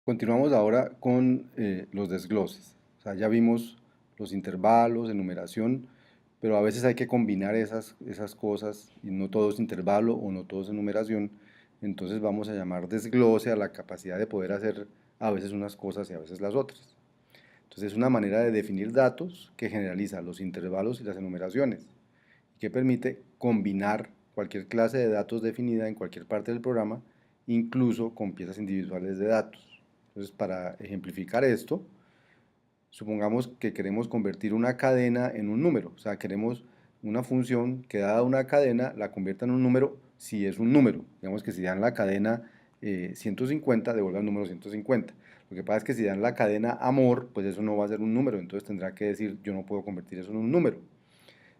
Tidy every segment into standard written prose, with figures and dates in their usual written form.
Continuamos ahora con los desgloses. O sea, ya vimos los intervalos, enumeración, pero a veces hay que combinar esas cosas y no todo es intervalo o no todo es enumeración. Entonces vamos a llamar desglose a la capacidad de poder hacer a veces unas cosas y a veces las otras. Entonces es una manera de definir datos que generaliza los intervalos y las enumeraciones y que permite combinar cualquier clase de datos definida en cualquier parte del programa, incluso con piezas individuales de datos. Entonces, para ejemplificar esto, supongamos que queremos convertir una cadena en un número. O sea, queremos una función que dada una cadena la convierta en un número si es un número. Digamos que si dan la cadena 150, devuelva el número 150. Lo que pasa es que si dan la cadena amor, pues eso no va a ser un número. Entonces tendrá que decir, yo no puedo convertir eso en un número.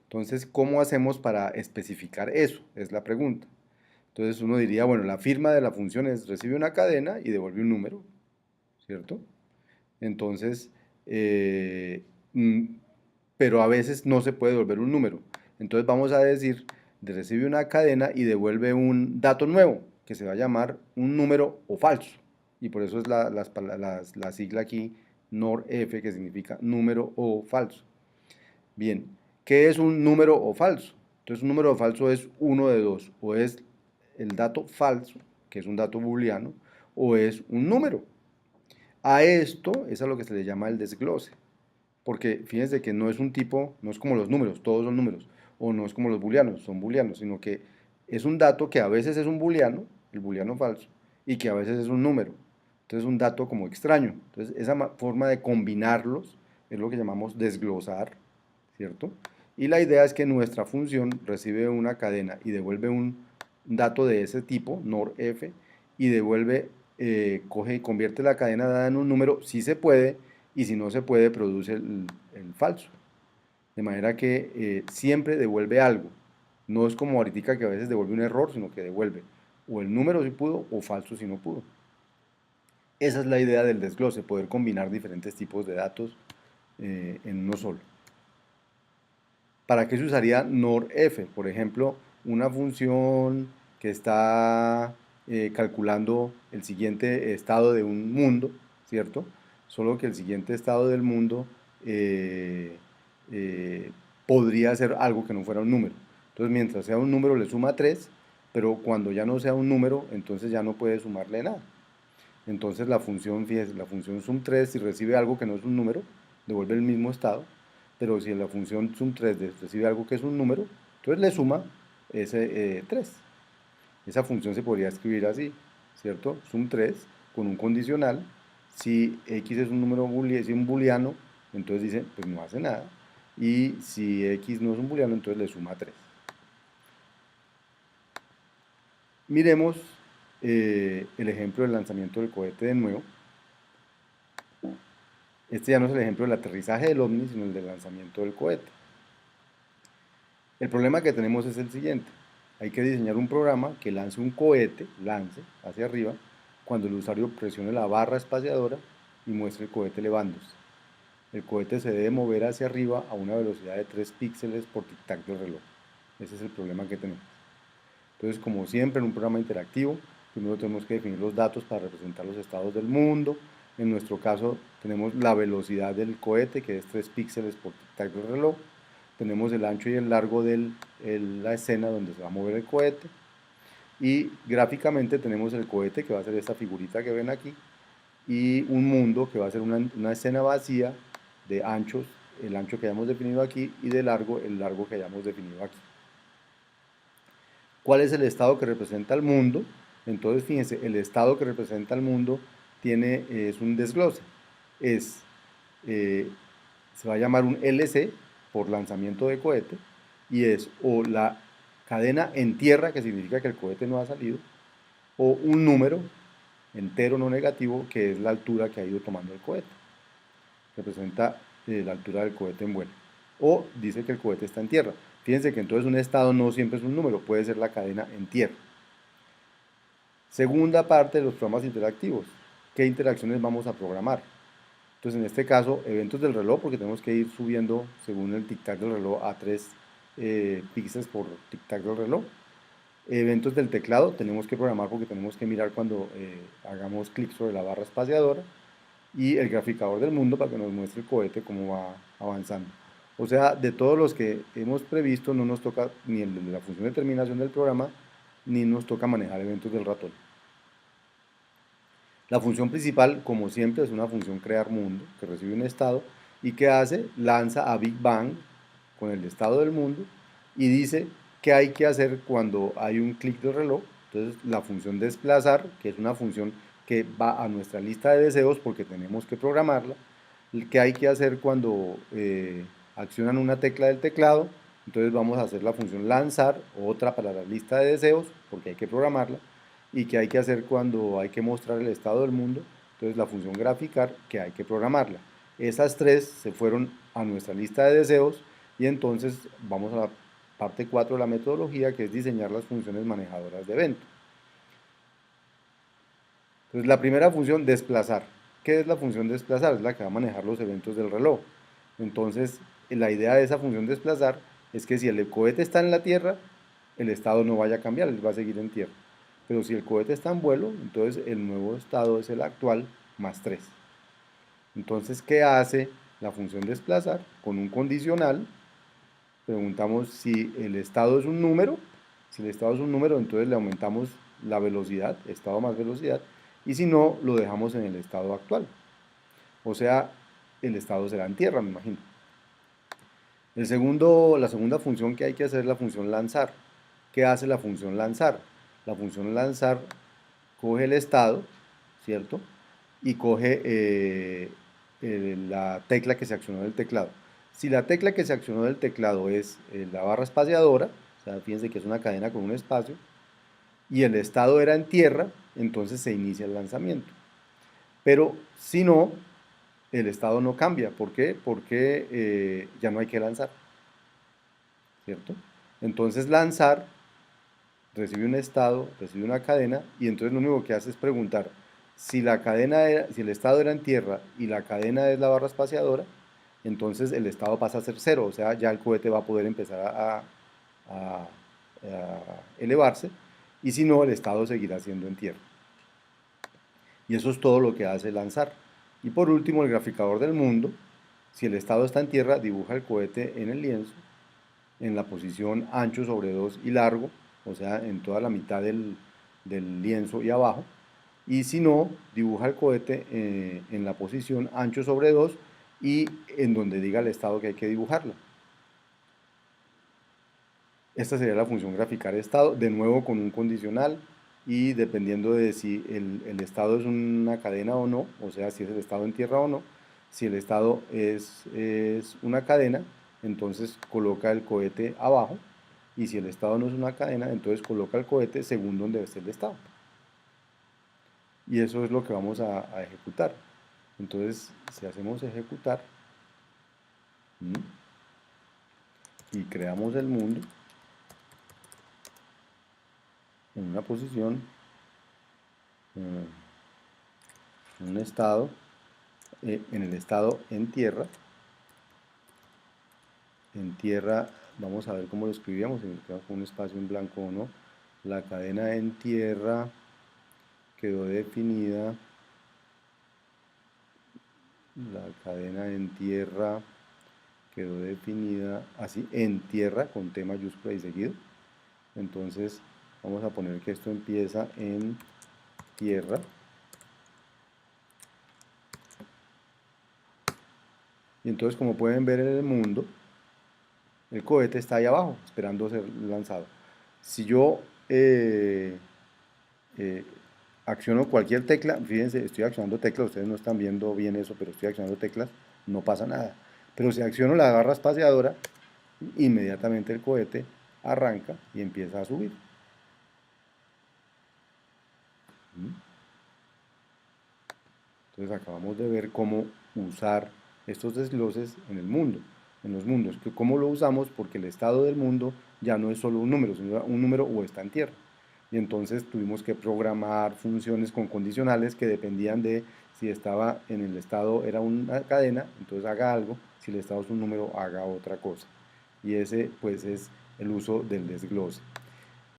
Entonces, ¿cómo hacemos para especificar eso? Es la pregunta. Entonces uno diría, bueno, la firma de la función es recibe una cadena y devuelve un número, ¿cierto? Entonces, eh, mm, pero a veces no se puede devolver un número. Entonces vamos a decir, recibe una cadena y devuelve un dato nuevo, que se va a llamar un número o falso. Y por eso es la sigla aquí, NOR-F, que significa número o falso. Bien, ¿qué es un número o falso? Entonces un número o falso es uno de dos, o es el dato falso, que es un dato booleano, o es un número. A esto es a lo que se le llama el desglose, porque fíjense que no es un tipo, no es como los números, todos son números, o no es como los booleanos, son booleanos, sino que es un dato que a veces es un booleano, el booleano falso, y que a veces es un número. Entonces es un dato como extraño. Entonces esa forma de combinarlos es lo que llamamos desglosar, ¿cierto? Y la idea es que nuestra función recibe una cadena y devuelve un dato de ese tipo, NOR-F, y devuelve, coge y convierte la cadena dada en un número, si se puede, y si no se puede, produce el falso. De manera que siempre devuelve algo. No es como ahorita que a veces devuelve un error, sino que devuelve o el número si pudo o falso si no pudo. Esa es la idea del desglose, poder combinar diferentes tipos de datos en uno solo. ¿Para qué se usaría NOR-F? Por ejemplo, una función que está calculando el siguiente estado de un mundo, ¿cierto? Solo que el siguiente estado del mundo eh, eh, podría ser algo que no fuera un número. Entonces, mientras sea un número, le suma 3, pero cuando ya no sea un número, entonces ya no puede sumarle nada. Entonces la función, fíjese, la función sum3, si recibe algo que no es un número, devuelve el mismo estado, pero si la función sum3 recibe algo que es un número, entonces le suma ese 3. Esa función se podría escribir así, ¿cierto? Sum3 con un condicional, si x es un número booleano, si un booleano, entonces dice, pues no hace nada, y si x no es un booleano, entonces le suma 3. Miremos el ejemplo del lanzamiento del cohete de nuevo. Este ya no es el ejemplo del aterrizaje del ovni, sino el del lanzamiento del cohete. El problema que tenemos es el siguiente. Hay que diseñar un programa que lance un cohete, lance hacia arriba, cuando el usuario presione la barra espaciadora y muestre el cohete elevándose. El cohete se debe mover hacia arriba a una velocidad de 3 píxeles por tic-tac del reloj. Ese es el problema que tenemos. Entonces, como siempre en un programa interactivo, primero tenemos que definir los datos para representar los estados del mundo. En nuestro caso tenemos la velocidad del cohete, que es 3 píxeles por tic-tac del reloj. Tenemos el ancho y el largo de la escena donde se va a mover el cohete. Y gráficamente tenemos el cohete, que va a ser esta figurita que ven aquí, y un mundo, que va a ser una escena vacía de anchos, el ancho que hayamos definido aquí, y de largo, el largo que hayamos definido aquí. ¿Cuál es el estado que representa el mundo? Entonces, fíjense, el estado que representa el mundo es un desglose. Es, eh, Se va a llamar un LC por lanzamiento de cohete, y es o la cadena en tierra, que significa que el cohete no ha salido, o un número entero no negativo, que es la altura que ha ido tomando el cohete. Representa la altura del cohete en vuelo. O dice que el cohete está en tierra. Fíjense que entonces un estado no siempre es un número, puede ser la cadena en tierra. Segunda parte de los programas interactivos. ¿Qué interacciones vamos a programar? Entonces, en este caso, eventos del reloj, porque tenemos que ir subiendo según el tic-tac del reloj a 3 píxeles por tic-tac del reloj. Eventos del teclado tenemos que programar porque tenemos que mirar cuando hagamos clic sobre la barra espaciadora, y el graficador del mundo para que nos muestre el cohete cómo va avanzando. O sea, de todos los que hemos previsto, no nos toca ni el de la función de terminación del programa, ni nos toca manejar eventos del ratón. La función principal, como siempre, es una función crear mundo, que recibe un estado, y que hace, lanza a Big Bang con el estado del mundo, y dice qué hay que hacer cuando hay un clic del reloj. Entonces, la función desplazar, que es una función que va a nuestra lista de deseos porque tenemos que programarla, qué hay que hacer cuando accionan una tecla del teclado. Entonces vamos a hacer la función lanzar, otra para la lista de deseos, porque hay que programarla, y qué hay que hacer cuando hay que mostrar el estado del mundo. Entonces la función graficar, que hay que programarla. Esas tres se fueron a nuestra lista de deseos, y entonces vamos a la parte 4 de la metodología, que es diseñar las funciones manejadoras de evento. Entonces la primera función, desplazar. ¿Qué es la función desplazar? Es la que va a manejar los eventos del reloj. Entonces, la idea de esa función desplazar es que si el cohete está en la Tierra, el estado no vaya a cambiar, él va a seguir en Tierra. Pero si el cohete está en vuelo, entonces el nuevo estado es el actual más 3. Entonces, ¿qué hace la función desplazar? Con un condicional, preguntamos si el estado es un número. Si el estado es un número, entonces le aumentamos la velocidad, estado más velocidad, y si no, lo dejamos en el estado actual. O sea, el estado será en tierra, me imagino. La segunda función que hay que hacer es la función lanzar. ¿Qué hace la función lanzar? La función lanzar coge el estado, ¿cierto? Y coge la tecla que se accionó del teclado. Si la tecla que se accionó del teclado es la barra espaciadora, o sea, fíjense que es una cadena con un espacio, y el estado era en tierra, entonces se inicia el lanzamiento. Pero si no, el estado no cambia. ¿Por qué? Porque ya no hay que lanzar, ¿cierto? Entonces lanzar recibe un estado, recibe una cadena, y entonces lo único que hace es preguntar si la cadena si el estado era en tierra y la cadena es la barra espaciadora, entonces el estado pasa a ser cero, o sea, ya el cohete va a poder empezar a elevarse, y si no, el estado seguirá siendo en tierra. Y eso es todo lo que hace lanzar. Y por último, el graficador del mundo, si el estado está en tierra, dibuja el cohete en el lienzo, en la posición ancho sobre 2 y largo, o sea, en toda la mitad del lienzo y abajo. Y si no, dibuja el cohete en la posición ancho sobre 2 y en donde diga el estado que hay que dibujarlo. Esta sería la función graficar estado, de nuevo con un condicional, y dependiendo de si el estado es una cadena o no, o sea, si es el estado en tierra o no. Si el estado es una cadena, entonces coloca el cohete abajo, y si el estado no es una cadena, entonces coloca el cohete según donde esté el estado. Y eso es lo que vamos a ejecutar. Entonces, si hacemos ejecutar, y creamos el mundo en una posición, en un estado, en el estado en tierra, vamos a ver cómo lo escribíamos, si nos queda con un espacio en blanco o no. La cadena en tierra quedó definida, la cadena en tierra quedó definida así, en tierra, con T mayúscula y seguido. Entonces vamos a poner que esto empieza en tierra, y entonces, como pueden ver en el mundo, el cohete está ahí abajo esperando ser lanzado. Si yo eh, acciono cualquier tecla, fíjense, estoy accionando teclas, ustedes no están viendo bien eso, pero estoy accionando teclas, no pasa nada. Pero si acciono la barra espaciadora, inmediatamente el cohete arranca y empieza a subir. Entonces acabamos de ver cómo usar estos desgloses en el mundo, en los mundos. ¿Cómo lo usamos? Porque el estado del mundo ya no es solo un número, sino un número o está en tierra. Y entonces tuvimos que programar funciones con condicionales que dependían de si estaba en el estado, era una cadena, entonces haga algo; si el estado es un número, haga otra cosa. Y ese pues es el uso del desglose.